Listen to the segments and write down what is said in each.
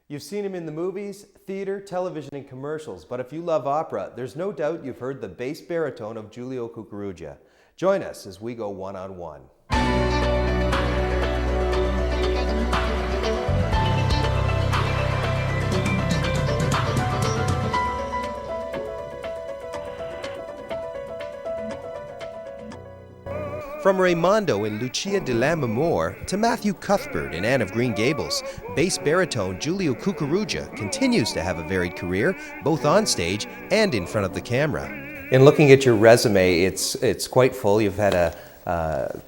You've seen him in the movies, theater, television, and commercials, but if you love opera, there's no doubt you've heard the bass baritone of Giulio Kukurugya. Join us as we go one-on-one. From Raimondo in Lucia di Lammermoor to Matthew Cuthbert in Anne of Green Gables, bass baritone Giulio Kukurugya continues to have a varied career, both on stage and in front of the camera. In looking at your resume, it's quite full. You've had a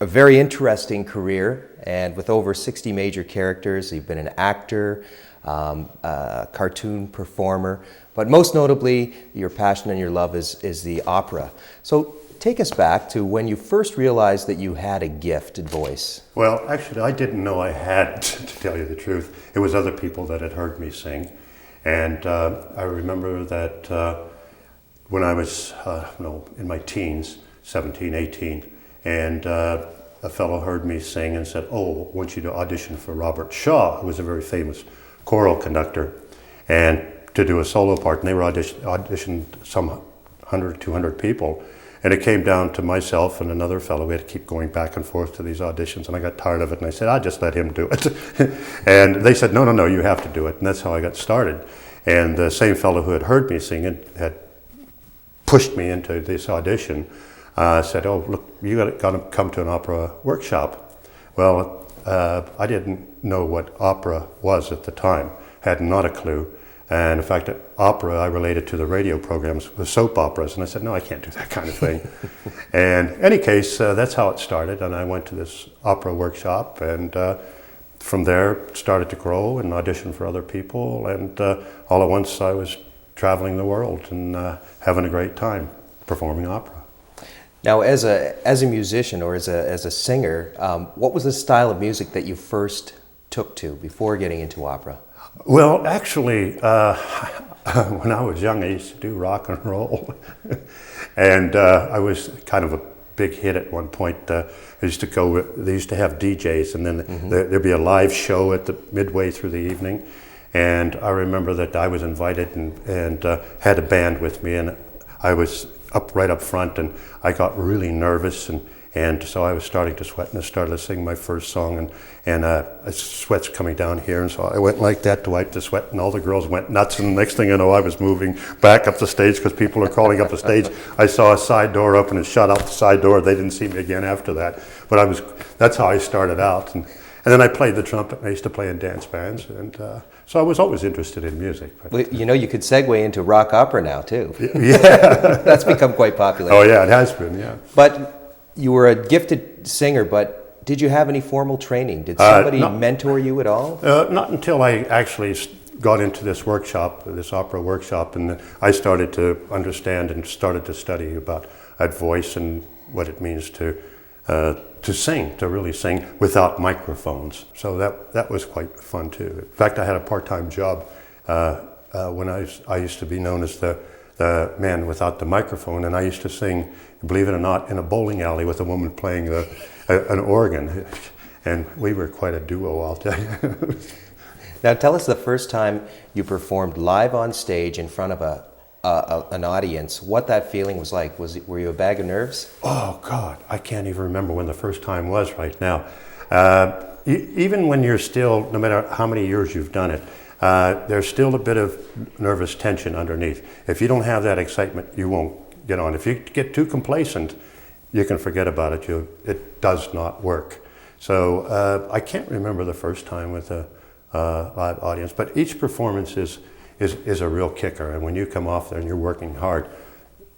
very interesting career, and with over 60 major characters. You've been an actor, a cartoon performer, but most notably, your passion and your love is the opera. So take us back to when you first realized that you had a gifted voice. Well, actually, I didn't know I had, to tell you the truth. It was other people that had heard me sing. And I remember that when I was in my teens, 17, 18, and a fellow heard me sing and said, "Oh, I want you to audition for Robert Shaw," who was a very famous choral conductor, and to do a solo part. And they were auditioned some 100, 200 people. And it came down to myself and another fellow. We had to keep going back and forth to these auditions, and I got tired of it, and I said, I'll just let him do it. And they said, no, you have to do it. And that's how I got started. And the same fellow who had heard me sing it had pushed me into this audition, said, "Oh, look, you got to come to an opera workshop." Well, I didn't know what opera was at the time, had not a clue. And in fact, opera I related to the radio programs with soap operas, and I said, no, I can't do that kind of thing. And in any case, that's how it started, and I went to this opera workshop, and from there started to grow and audition for other people, and all at once I was traveling the world and having a great time performing opera. Now, as a musician or as a singer, what was the style of music that you first took to before getting into opera? Well, actually, when I was young, I used to do rock and roll. And I was kind of a big hit at one point. They used to have DJs, and then there'd be a live show at the midway through the evening. And I remember that I was invited and had a band with me, and I was right up front, and I got really nervous, and so I was starting to sweat, and I started to sing my first song, and sweat's coming down here, and so I went like that to wipe the sweat, and all the girls went nuts, and the next thing I know, I was moving back up the stage because people are crawling up the stage. I saw a side door open and shut out the side door. They didn't see me again after that, but that's how I started out, and then I played the trumpet, and I used to play in dance bands, and so I was always interested in music. But, well, you could segue into rock opera now, too. Yeah. That's become quite popular. Oh, yeah, it has been, yeah. But you were a gifted singer, but did you have any formal training? Did somebody mentor you at all? Not until I actually got into this workshop, this opera workshop, and I started to understand and started to study about voice and what it means to sing, to really sing without microphones. So that was quite fun too. In fact, I had a part-time job when I used to be known as the man without the microphone, and I used to sing, believe it or not, in a bowling alley with a woman playing an organ, and we were quite a duo, I'll tell you. Now tell us the first time you performed live on stage in front of an audience, what that feeling was like. Were you a bag of nerves? Oh God, I can't even remember when the first time was right now. Even when you're still, no matter how many years you've done it, there's still a bit of nervous tension underneath. If you don't have that excitement, you won't get on. If you get too complacent, you can forget about it. It does not work. So I can't remember the first time with a live audience, but each performance is a real kicker. And when you come off there and you're working hard,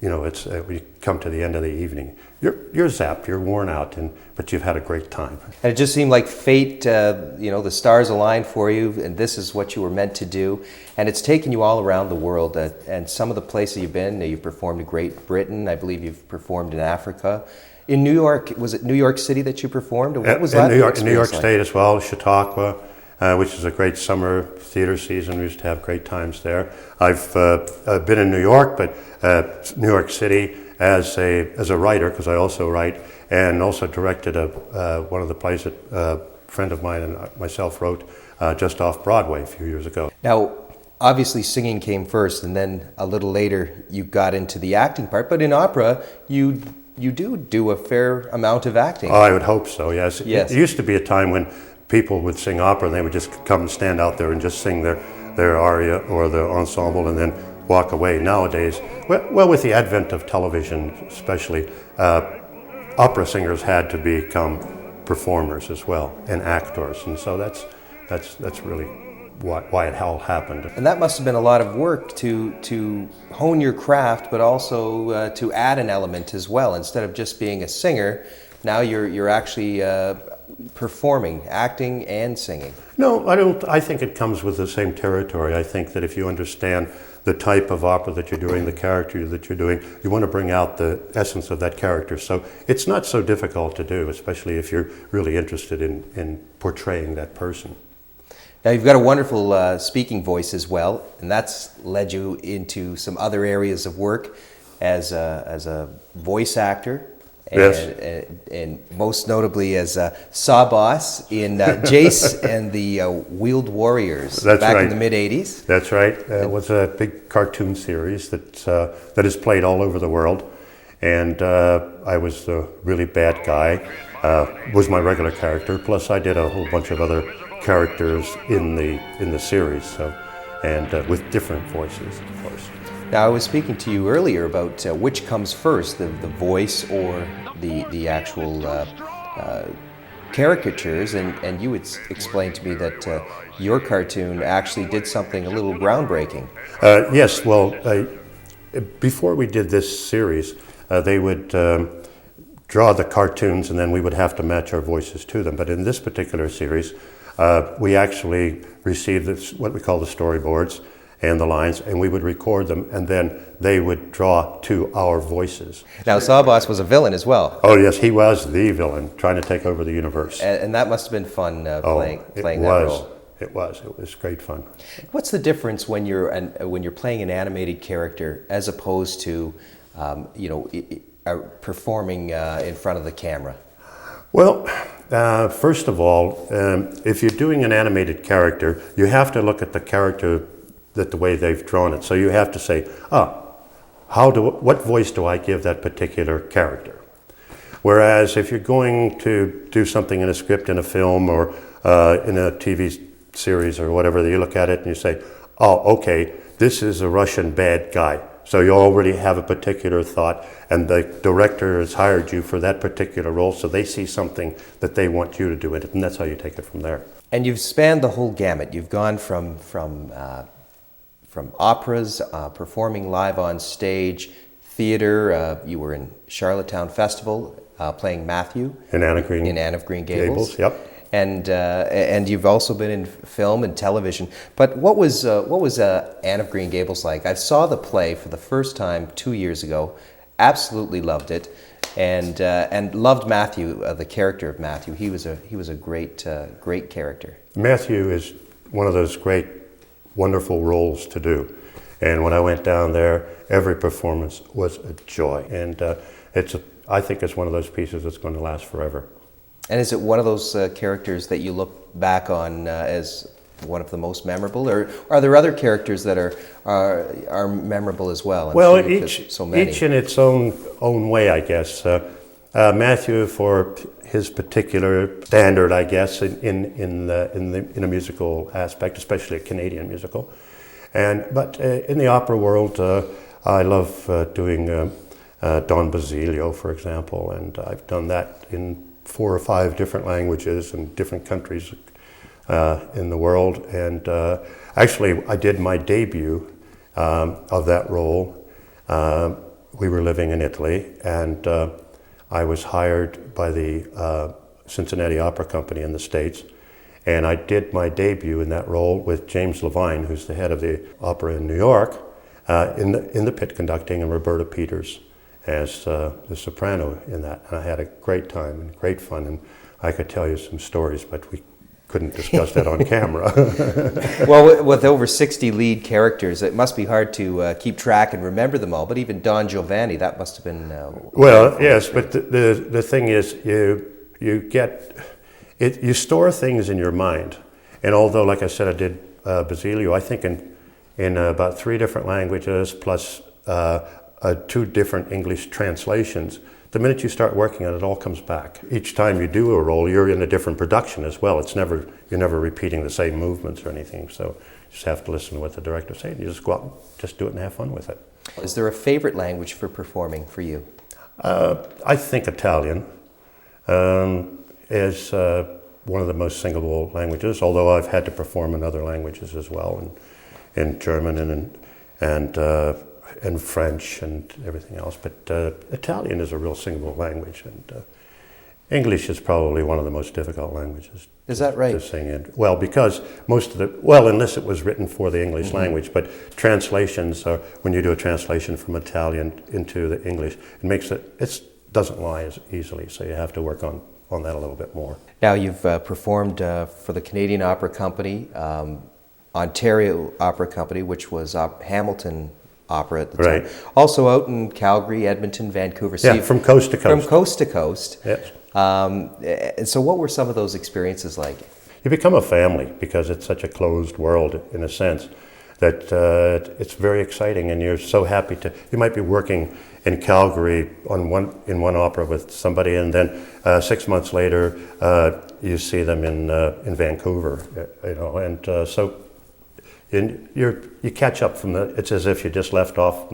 it's we come to the end of the evening. You're zapped, you're worn out, but you've had a great time. And it just seemed like fate, the stars aligned for you, and this is what you were meant to do. And it's taken you all around the world. And some of the places you've been, you've performed in Great Britain. I believe you've performed in Africa. In New York, was it New York City that you performed? Or what was that? In New York State as well, Chautauqua, which is a great summer theater season. We used to have great times there. I've been in New York, but New York City as a writer, because I also write, and also directed one of the plays that a friend of mine and myself wrote, just off Broadway a few years ago. Now, obviously singing came first, and then a little later you got into the acting part, but in opera you do a fair amount of acting. Oh, I would hope so, yes. Yes. It used to be a time when people would sing opera and they would just come and stand out there and just sing their aria or the ensemble and then walk away. Nowadays, well, with the advent of television especially, opera singers had to become performers as well and actors, and so that's really why it all happened. And that must have been a lot of work to hone your craft, but also to add an element as well. Instead of just being a singer, now you're actually performing, acting and singing. No, I don't. I think it comes with the same territory. I think that if you understand the type of opera that you're doing, the character that you're doing, you want to bring out the essence of that character. So it's not so difficult to do, especially if you're really interested in portraying that person. Now you've got a wonderful speaking voice as well, and that's led you into some other areas of work as a voice actor. Yes. And most notably as Sawboss in Jace and the Wheeled Warriors. That's back right. in the mid-'80s. That's right. It was a big cartoon series that is played all over the world. And I was the really bad guy, was my regular character. Plus I did a whole bunch of other characters in the series, and with different voices, of course. Now I was speaking to you earlier about which comes first, the voice or the actual caricatures, and you would explain to me that your cartoon actually did something a little groundbreaking. Yes, well, before we did this series, they would draw the cartoons and then we would have to match our voices to them. But in this particular series, we actually received what we call the storyboards and the lines, and we would record them, and then they would draw to our voices. Now, Sawboss was a villain as well. Oh yes, he was the villain, trying to take over the universe. And that must have been fun playing that role. It was great fun. What's the difference when you're playing an animated character as opposed to performing in front of the camera? Well, first of all, if you're doing an animated character, you have to look at the character the way they've drawn it. So you have to say, what voice do I give that particular character? Whereas if you're going to do something in a script, in a film, or in a TV series or whatever, you look at it and you say, oh, okay, this is a Russian bad guy. So you already have a particular thought, and the director has hired you for that particular role, so they see something that they want you to do in it, and that's how you take it from there. And you've spanned the whole gamut. You've gone from operas, performing live on stage, theater. You were in Charlottetown Festival playing Matthew In Anne of Green Gables. Yep. And you've also been in film and television. But what was Anne of Green Gables like? I saw the play for the first time 2 years ago. Absolutely loved it, and loved Matthew, the character of Matthew. He was a great character. Matthew is one of those great, wonderful roles to do. And when I went down there, every performance was a joy. And I think it's one of those pieces that's going to last forever. And is it one of those characters that you look back on as one of the most memorable, or are there other characters that are memorable as well? Well, each in its own way, I guess. Matthew, for his particular standard, I guess, in a musical aspect, especially a Canadian musical, but in the opera world, I love doing Don Basilio, for example, and I've done that in 4 or 5 different languages in different countries in the world. And actually, I did my debut of that role. We were living in Italy, and I was hired by the Cincinnati Opera Company in the States, and I did my debut in that role with James Levine, who's the head of the opera in New York, in the pit conducting, and Roberta Peters as the soprano in that. And I had a great time and great fun, and I could tell you some stories, but we couldn't discuss that on camera. Well, with over 60 lead characters, it must be hard to keep track and remember them all, but even Don Giovanni, that must have been... Well, yes, but the thing is, you store things in your mind, And although, like I said, I did Basilio, I think in about 3 different languages plus 2 different English translations. The minute you start working on it, it all comes back. Each time you do a role, you're in a different production as well. You're never repeating the same movements or anything. So you just have to listen to what the director says. You just go out and just do it and have fun with it. Is there a favorite language for performing for you? I think Italian is one of the most singable languages, although I've had to perform in other languages as well, in German and French and everything else. But Italian is a real singable language, and English is probably one of the most difficult languages. Is that right? To sing in. Well, because unless it was written for the English language, but translations, when you do a translation from Italian into the English, it doesn't lie as easily, so you have to work on that a little bit more. Now, you've performed for the Canadian Opera Company, Ontario Opera Company, which was Hamilton Opera at the time. Also out in Calgary, Edmonton, Vancouver. So from coast to coast. From coast to coast. Yes. And so what were some of those experiences like? You become a family because it's such a closed world in a sense that it's very exciting, and you're so happy you might be working in Calgary in one opera with somebody, and then 6 months later you see them in Vancouver, and so you catch up it's as if you just left off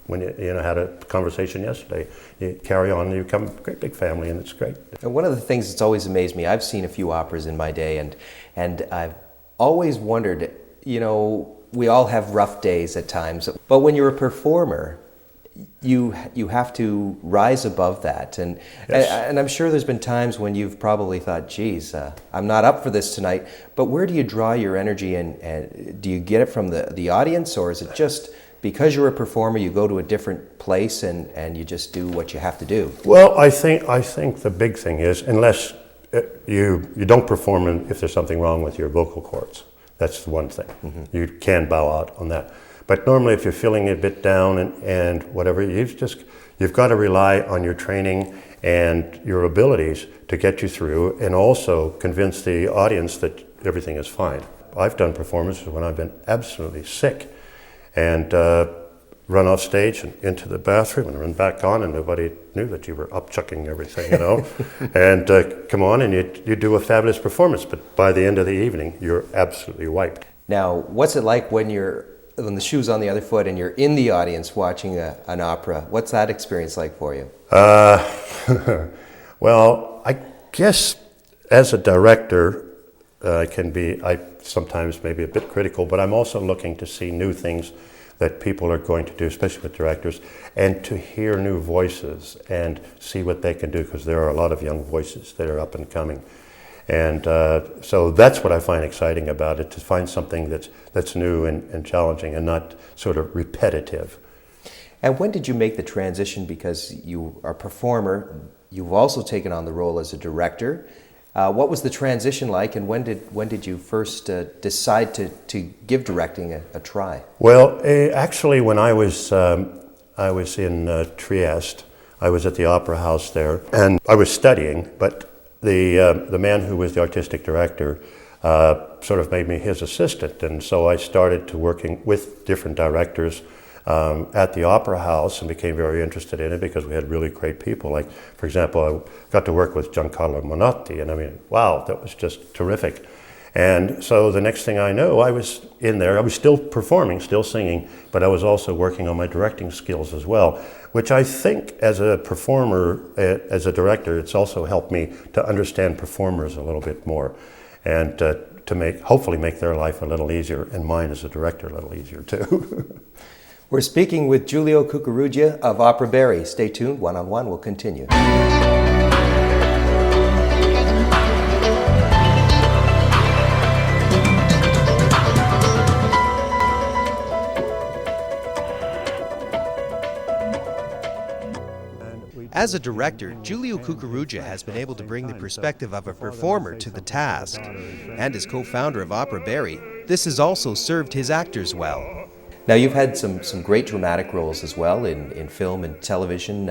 when you had a conversation yesterday. You carry on, and you become a great big family, and it's great. And one of the things that's always amazed me, I've seen a few operas in my day, and I've always wondered, we all have rough days at times, but when you're a performer, you have to rise above that, and I'm sure there's been times when you've probably thought, geez, I'm not up for this tonight, but where do you draw your energy, and do you get it from the audience, or is it just because you're a performer, you go to a different place and you just do what you have to do? Well, I think the big thing is, unless you don't perform if there's something wrong with your vocal cords, that's the one thing. Mm-hmm. You can bow out on that. But normally, if you're feeling a bit down and whatever, you've got to rely on your training and your abilities to get you through, and also convince the audience that everything is fine. I've done performances when I've been absolutely sick, and run off stage and into the bathroom and run back on, and nobody knew that you were upchucking everything, and come on, and you do a fabulous performance, but by the end of the evening, you're absolutely wiped. Now, what's it like when the shoe's on the other foot and you're in the audience watching an opera? What's that experience like for you? Well, I guess as a director, I sometimes maybe a bit critical, but I'm also looking to see new things that people are going to do, especially with directors, and to hear new voices and see what they can do, because there are a lot of young voices that are up and coming. And so that's what I find exciting about it, to find something that's new and challenging and not sort of repetitive. And when did you make the transition? Because you are a performer, you've also taken on the role as a director. What was the transition like, and when did you first decide to give directing a try? Well, actually, when I was in Trieste, I was at the Opera House there, and I was studying, but the man who was the artistic director sort of made me his assistant, and so I started to working with different directors at the Opera House, and became very interested in it because we had really great people. Like, for example, I got to work with Giancarlo Menotti, and I mean, wow, that was just terrific. And so the next thing I know, I was in there. I was still performing, still singing, but I was also working on my directing skills as well, which I think as a performer, as a director, it's also helped me to understand performers a little bit more, and to hopefully make their life a little easier, and mine as a director a little easier too. We're speaking with Giulio Kukurugya of Opera Barrie. Stay tuned, One-on-One will continue. As a director, Giulio Kukurugya has been able to bring the perspective of a performer to the task. And as co-founder of Opera Barrie, this has also served his actors well. Now, you've had some great dramatic roles as well in film and television.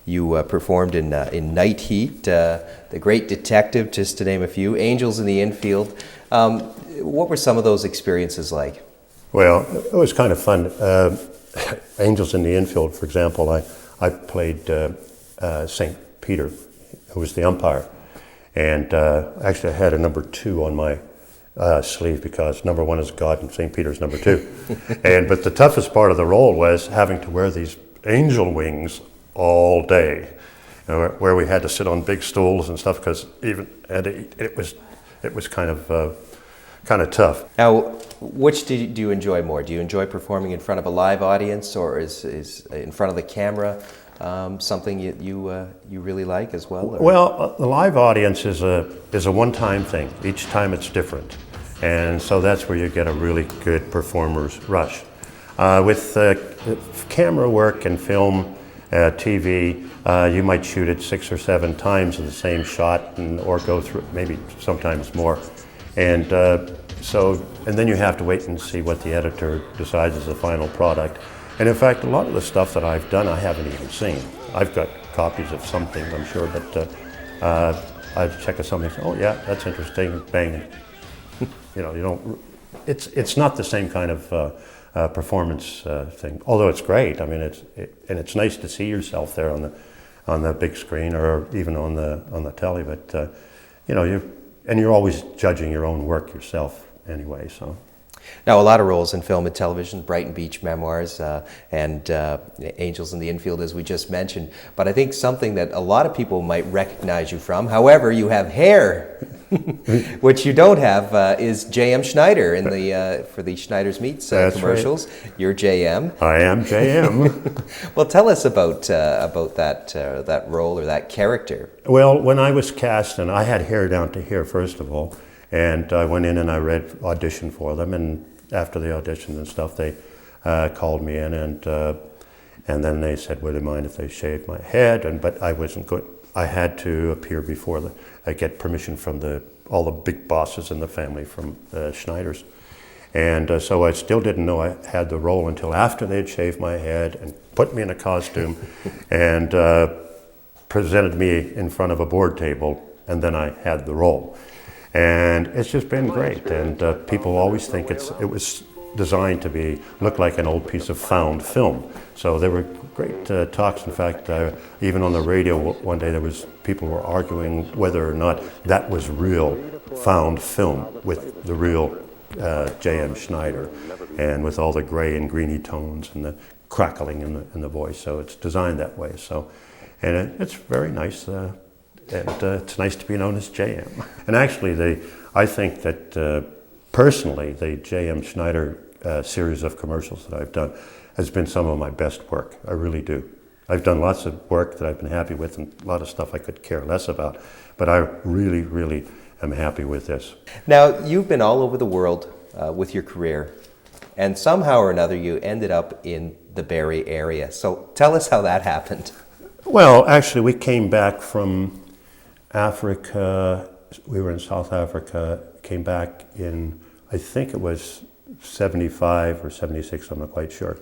You performed in Night Heat, The Great Detective, just to name a few, Angels in the Infield. What were some of those experiences like? Well, it was kind of fun. Angels in the Infield, for example, I played St. Peter, who was the umpire. And actually I had a number 2 on my sleeve because number 1 is God and St. Peter's number 2. But the toughest part of the role was having to wear these angel wings all day, where we had to sit on big stools and stuff because it was kind of tough. Now, which do you enjoy more? Do you enjoy performing in front of a live audience, or is in front of the camera something you really like as well? Or? Well, the live audience is a one-time thing. Each time it's different, and so that's where you get a really good performer's rush. With camera work and film, TV, you might shoot it 6 or 7 times in the same shot, or go through maybe sometimes more, and then you have to wait and see what the editor decides is the final product. And in fact, a lot of the stuff that I've done, I haven't even seen. I've got copies of some things, I'm sure, but I check of something. Oh yeah, that's interesting. Bang. You don't. It's not the same kind of performance thing. Although it's great. I mean, it's nice to see yourself there on the big screen or even on the telly. But you're always judging your own work yourself anyway. So. Now, a lot of roles in film and television, Brighton Beach Memoirs and Angels in the Infield, as we just mentioned. But I think something that a lot of people might recognize you from, however, you have hair, which you don't have, is J.M. Schneider for the Schneider's Meats commercials. Right. You're J.M. I am J.M. Well, tell us about that role or that character. Well, when I was cast, and I had hair down to here, first of all, and I went in and I auditioned for them, and after the auditions and stuff, they called me in, and then they said, would it mind if they shaved my head? But I wasn't good. I had to appear before I get permission from all the big bosses in the family from Schneider's. And so I still didn't know I had the role until after they'd shaved my head and put me in a costume and presented me in front of a board table, and then I had the role. And it's just been great, and people always think it was designed to look like an old piece of found film. So there were great talks. In fact, even on the radio one day, people were arguing whether or not that was real found film with the real J.M. Schneider, and with all the gray and greeny tones and the crackling in the voice. So it's designed that way. So, and it's very nice. And it's nice to be known as J.M. And actually, I think that personally, the J.M. Schneider series of commercials that I've done has been some of my best work. I really do. I've done lots of work that I've been happy with, and a lot of stuff I could care less about. But I really, really am happy with this. Now, you've been all over the world with your career, and somehow or another you ended up in the Barrie area. So tell us how that happened. Well, actually, we came back from Africa. We were in South Africa, came back in, I think it was 75 or 76, I'm not quite sure.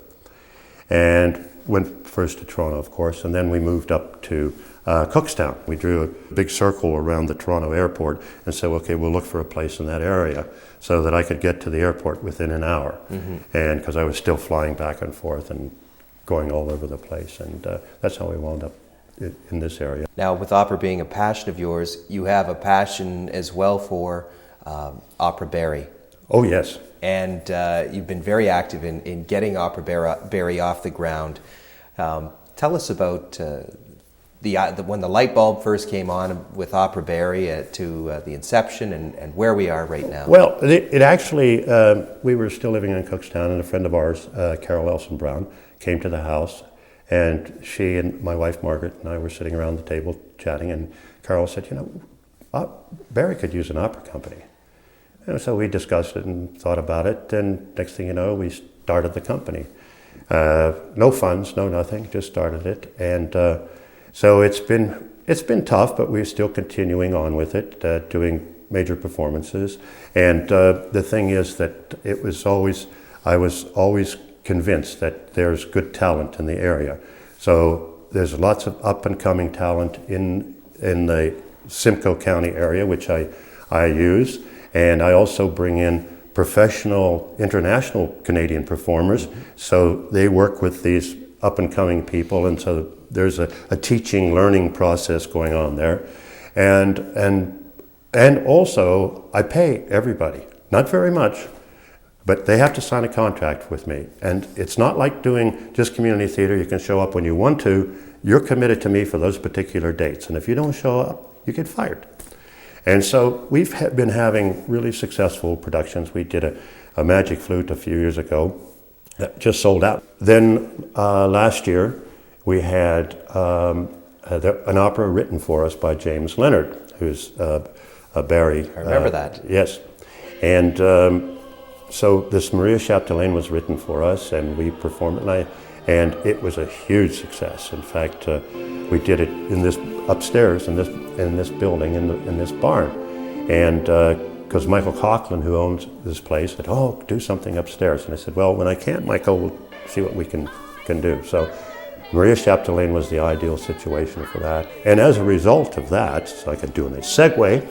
And went first to Toronto, of course, and then we moved up to Cookstown. We drew a big circle around the Toronto airport and said, okay, we'll look for a place in that area so that I could get to the airport within an hour. Mm-hmm. And because I was still flying back and forth and going all over the place. And that's how we wound up in this area. Now, with opera being a passion of yours, you have a passion as well for Opera Barrie. Oh, yes. And you've been very active in getting Opera Barrie off the ground. Tell us about when the light bulb first came on with Opera Barrie to the inception and where we are right now. Well, it actually, we were still living in Cookstown, and a friend of ours, Carol Elson Brown, came to the house. And she and my wife, Margaret, and I were sitting around the table chatting, and Carol said, Barrie could use an opera company. And so we discussed it and thought about it, and next thing you know, we started the company. No funds, no nothing, just started it. And so it's been tough, but we're still continuing on with it, doing major performances. And the thing is that I was always convinced that there's good talent in the area. So there's lots of up-and-coming talent in the Simcoe County area, which I use, and I also bring in professional international Canadian performers, so they work with these up-and-coming people, and so there's a teaching, learning process going on there. And also, I pay everybody, not very much, but they have to sign a contract with me. And it's not like doing just community theater. You can show up when you want to. You're committed to me for those particular dates. And if you don't show up, you get fired. And so we've been having really successful productions. We did a Magic Flute a few years ago that just sold out. Then last year, we had an opera written for us by James Leonard, who's a Barrie. I remember that. Yes. And so this Maria Chapdelaine was written for us, and we performed it, and it was a huge success. In fact, we did it in this upstairs in this building in this barn, and because Michael Coughlin, who owns this place, said, "Oh, do something upstairs," and I said, "Well, when I can't, Michael, we'll see what we can do." So Maria Chapdelaine was the ideal situation for that, and as a result of that, so I could do a nice segue.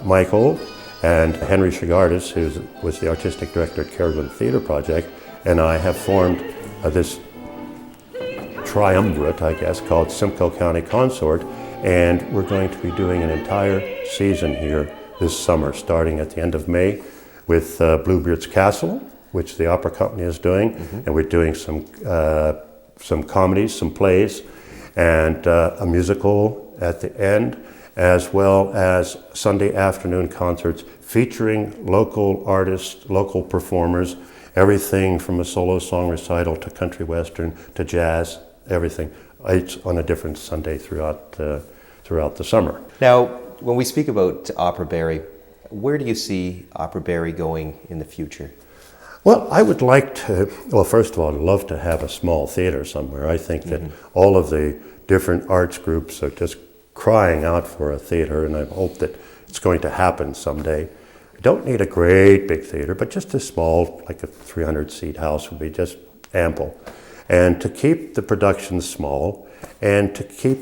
Michael and Henry Chagardis, who was the artistic director at Carrigan Theatre Project, and I have formed this triumvirate, I guess, called Simcoe County Consort, and we're going to be doing an entire season here this summer, starting at the end of May with Bluebeard's Castle, which the opera company is doing, and we're doing some comedies, some plays, and a musical at the end, as well as Sunday afternoon concerts featuring local artists, local performers, everything from a solo song recital to country western to jazz, everything. It's on a different Sunday throughout the summer. Now, when we speak about Opera Barrie, where do you see Opera Barrie going in the future? Well, I would like to, well, first of all, I'd love to have a small theater somewhere. I think that all of the different arts groups are just crying out for a theater, and I hope that it's going to happen someday. I don't need a great big theater, but just a small, like a 300-seat house would be just ample. And to keep the production small, and to keep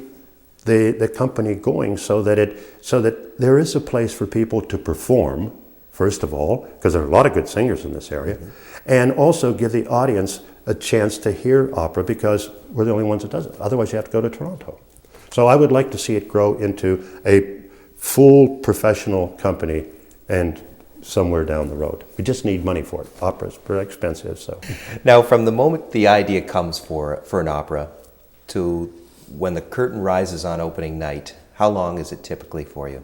the company going so that there is a place for people to perform, first of all, because there are a lot of good singers in this area, and also give the audience a chance to hear opera, because we're the only ones that does it. Otherwise, you have to go to Toronto. So I would like to see it grow into a full professional company and somewhere down the road. We just need money for it. Opera is very expensive, so. Now, from the moment the idea comes for an opera to when the curtain rises on opening night, how long is it typically for you?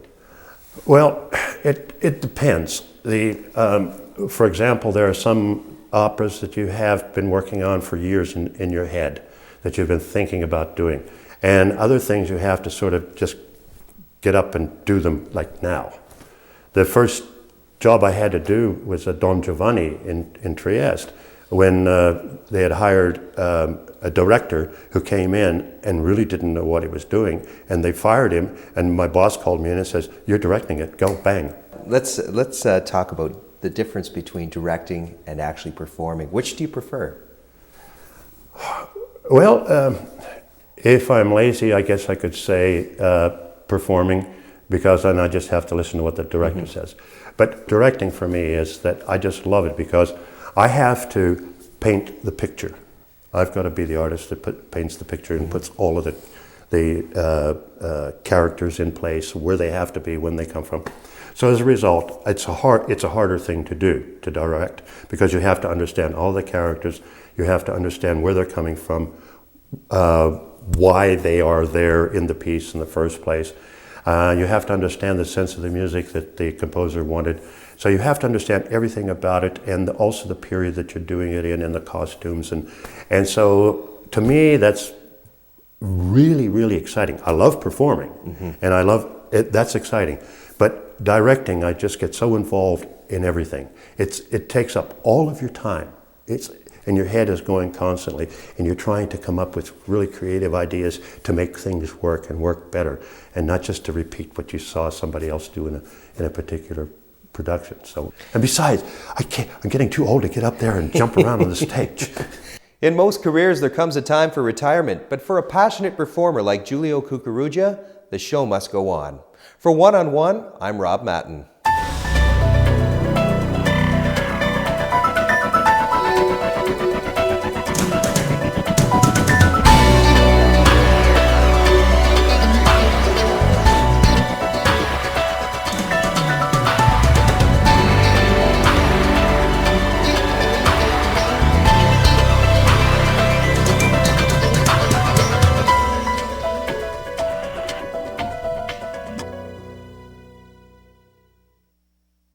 Well, it depends. For example, there are some operas that you have been working on for years in your head that you've been thinking about doing. And other things you have to sort of just get up and do them like now. The first job I had to do was a Don Giovanni in Trieste, when they had hired a director who came in and really didn't know what he was doing, and they fired him, and my boss called me in and says, "You're directing it, go, bang." Let's talk about the difference between directing and actually performing. Which do you prefer? Well, if I'm lazy, I guess I could say performing, because then I just have to listen to what the director says. But directing for me is that I just love it, because I have to paint the picture. I've got to be the artist that paints the picture and puts all of the characters in place, where they have to be, when they come from. So as a result, it's a harder thing to do, to direct, because you have to understand all the characters, you have to understand where they're coming from, why they are there in the piece in the first place. You have to understand the sense of the music that the composer wanted. So you have to understand everything about it, and also the period that you're doing it in, and the costumes. And so to me, that's really, really exciting. I love performing, and I love it. That's exciting. But directing, I just get so involved in everything. It takes up all of your time. And your head is going constantly, and you're trying to come up with really creative ideas to make things work and work better, and not just to repeat what you saw somebody else do in a particular production. So, and besides, I'm getting too old to get up there and jump around on the stage. In most careers, there comes a time for retirement, but for a passionate performer like Giulio Kukurugya, the show must go on. For One on One, I'm Rob Matten.